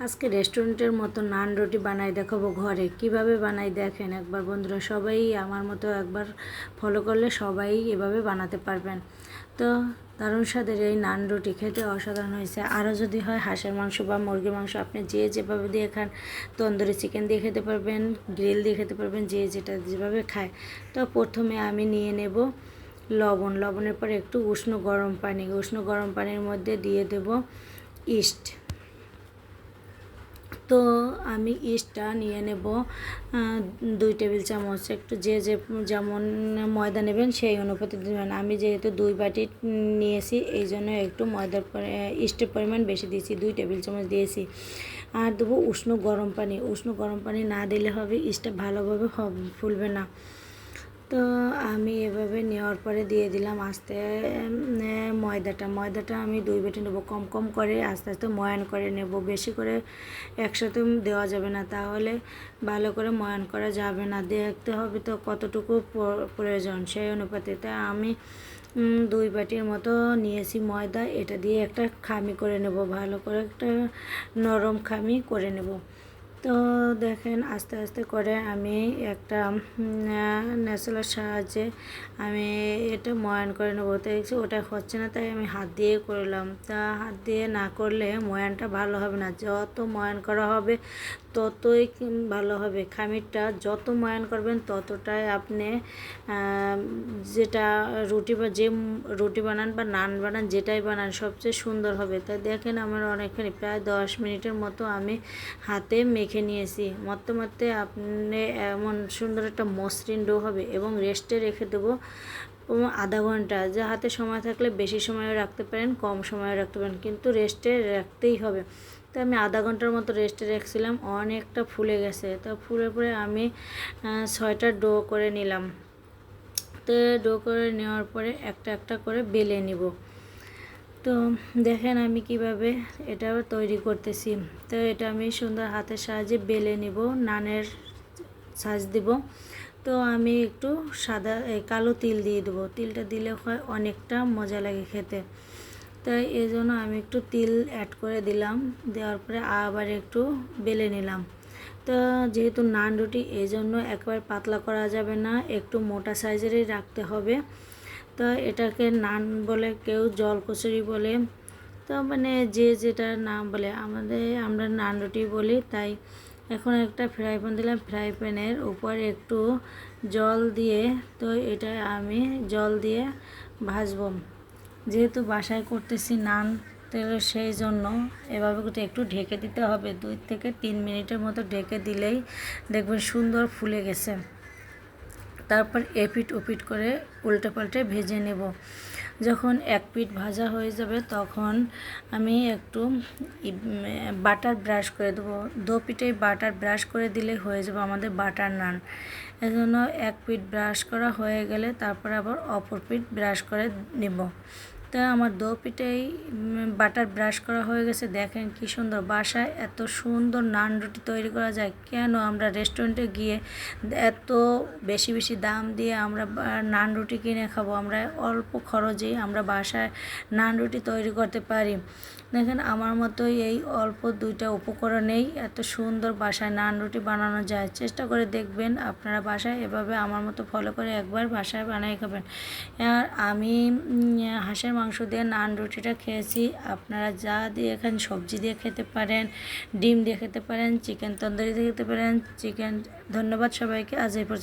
আজকে রেস্টুরেন্টের মতো নান রুটি বানাই দেখাবো ঘরে কিভাবে বানাই দেখেন একবার বন্ধুরা। সবাই আমার মতো একবার ফলো করলে সবাই এভাবে বানাতে পারবেন। তো দারুণ স্বাদের এই নান রুটি খেতে অসাধারণ হয়েছে। আরও যদি হয় হাঁসের মাংস বা মুরগির মাংস আপনি যেভাবে দিয়ে খান, তন্দুরি চিকেন দিয়ে খেতে পারবেন, গ্রিল দিয়ে খেতে পারবেন, যেটা যেভাবে খায়। তো প্রথমে আমি নিয়ে নেব লবণের পরে একটু উষ্ণ গরম পানির মধ্যে দিয়ে দেব ইস্ট। তো আমি ইস্টটা নিয়ে নেব 2 টেবিল চামচ। একটু যেমন ময়দা নেবেন সেই অনুপাতে দেবেন। আমি যেহেতু 2 বাটি নিয়েছি এই জন্য একটু ইস্টের পরিমাণ বেশি দিয়েছি, 2 টেবিল চামচ দিয়েছি। আর দেবো উষ্ণ গরম পানি না দিলে হবে ইস্টটা ভালোভাবে ফুলবে না। তো আমি এভাবে নেওয়ার পরে দিয়ে দিলাম আস্তে ময়দাটা আমি 2 বাটি নেব। কম করে আস্তে আস্তে ময়ান করে নেব, বেশি করে একসাথে দেওয়া যাবে না, তাহলে ভালো করে ময়ান করা যাবে না। দেখতে হবে তো কতটুকু প্রয়োজন সেই অনুপাতে। তাই আমি 2 বাটির মতো নিয়েছি ময়দা। এটা দিয়ে একটা খামি করে নেব, ভালো করে একটা নরম খামি করে নেব। তো দেখেন আস্তে আস্তে করে আমি একটা নেসলার সাহায্যে আমি এটা ময়ান করে নেবো। তো ওটা হচ্ছে না, তাই আমি হাত দিয়ে করলাম। তা হাত দিয়ে না করলে ময়ানটা ভালো হবে না। যত ময়ান করা হবে ততই ভালো হবে। খামিরটা যত ময়ান করবেন ততটাই আপনি যেটা রুটি বানান বা নান বানান, যেটাই বানান সবচেয়ে সুন্দর হবে। তাই দেখেন আমার অনেকখানি প্রায় 10 মিনিটের মতো আমি হাতে মেখে নিয়েছি। মারতে আপনি এমন সুন্দর একটা মসৃণ ডো হবে। এবং রেস্টে রেখে দেবো আধা ঘন্টা। যে হাতে সময় থাকলে বেশি সময় রাখতে পারেন, কম সময় রাখতে পারেন, কিন্তু রেস্টে রাখতেই হবে। তো আমি আধা ঘন্টার মতো রেস্টে রেখেছিলাম, অনেকটা ফুলে গেছে। তো ফুলে পরে আমি 6টা ডো করে নিলাম। তো ডো করে নেওয়ার পরে একটা করে বেলে নিব। তো দেখেন আমি কিভাবে এটা তৈরি করতেছি। তো এটা আমি সুন্দর হাতের সাহায্যে বেলে নিব, নানের সাজ দিব। তো আমি একটু কালো তিল দিয়ে দেবো। তিলটা দিলে হয় অনেকটা মজা লাগে খেতে। তাই এই জন্য আমি একটু তিল অ্যাড করে দিলাম। দেওয়ার পরে আবার একটু বেলে নিলাম। তো যেহেতু নান রুটি এই জন্য একবার পাতলা করা যাবে না, একটু মোটা সাইজেরই রাখতে হবে। তো এটাকে নান বলে, কেউ জল কচুরি বলে, তো মানে যেটা নাম বলে, আমরা নান রুটি বলি। তাই এখন একটা ফ্রাই প্যান দিলাম, ফ্রাই প্যানের উপর একটু জল দিয়ে, তো এটা আমি জল দিয়ে ভাজবো। যেহেতু বাসায় করতেছি নান, তো সেই জন্য এভাবে একটু ঢেকে দিতে হবে। 2 থেকে 3 মিনিটের মতো ঢেকে দিলেই দেখবেন সুন্দর ফুলে গেছে। তারপর এপিট ওপিট করে উল্টে পাল্টে ভেজে নেব। যখন এক পিঠ ভাজা হয়ে যাবে তখন আমি একটু বাটার ব্রাশ করে দেবো। 2 পিঠেই বাটার ব্রাশ করে দিলে হয়ে যাবে আমাদের বাটার নান। এজন্য এক পিঠ ব্রাশ করা হয়ে গেলে তারপর আবার অপর পিঠ ব্রাশ করে নেব। তো আমার 2 পিঠেই বাটার ব্রাশ করা হয়ে গেছে। দেখেন কি সুন্দর। বাসায় এত সুন্দর নান রুটি তৈরি করা যায়। কেন আমরা রেস্টুরেন্টে গিয়ে এত বেশি দাম দিয়ে আমরা নান রুটি কিনে খাবো? আমরা অল্প খরচেই আমরা বাসায় নান রুটি তৈরি করতে পারি। দেখেন আমার মতোই এই অল্প 2টা উপকরণেই এত সুন্দর বাসায় নান রুটি বানানো যায়। চেষ্টা করে দেখবেন আপনারা বাসায় এভাবে আমার মতো ফলো করে একবার বাসায় বানিয়ে খাবেন। আর আমি হাঁসের মাংস দিয়ে নান রুটিটা খেয়েছি। আপনারা যা দিয়ে খান, সবজি দিয়ে খেতে পারেন, ডিম দিয়ে খেতে পারেন, চিকেন তন্দুরি দিয়ে খেতে পারেন। ধন্যবাদ সবাইকে। আজ এই পর্যন্ত।